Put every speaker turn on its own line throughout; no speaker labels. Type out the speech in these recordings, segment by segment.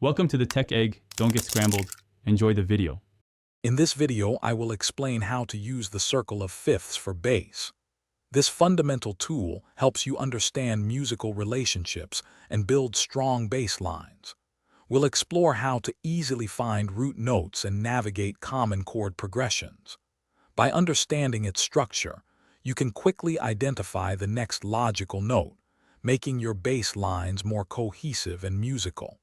Welcome to the Tech Egg. Don't get scrambled. Enjoy the video.
In this video, I will explain how to use the circle of fifths for bass. This fundamental tool helps you understand musical relationships and build strong bass lines. We'll explore how to easily find root notes and navigate common chord progressions. By understanding its structure, you can quickly identify the next logical note, making your bass lines more cohesive and musical.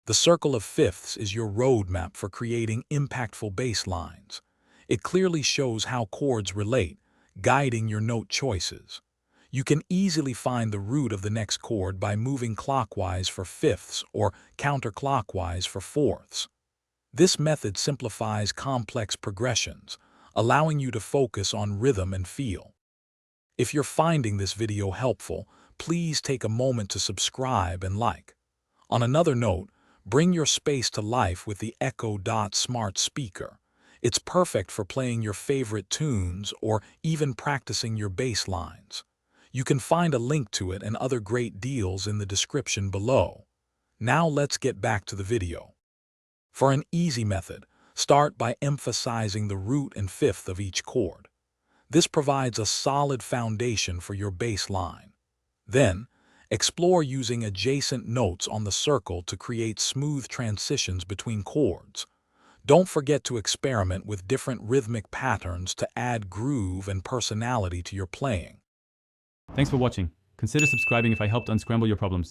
The circle of fifths is your roadmap for creating impactful bass lines. It clearly shows how chords relate, guiding your note choices. You can easily find the root of the next chord by moving clockwise for fifths or counterclockwise for fourths. This method simplifies complex progressions, allowing you to focus on rhythm and feel. If you're finding this video helpful, please take a moment to subscribe and like. On another note, bring your space to life with the Echo Dot smart speaker. It's perfect for playing your favorite tunes or even practicing your bass lines. You can find a link to it and other great deals in the description below. Now let's get back to the video. For an easy method, start by emphasizing the root and fifth of each chord. This provides a solid foundation for your bass line. Then, explore using adjacent notes on the circle to create smooth transitions between chords. Don't forget to experiment with different rhythmic patterns to add groove and personality to your playing.
Thanks for watching. Consider subscribing if I helped unscramble your problems.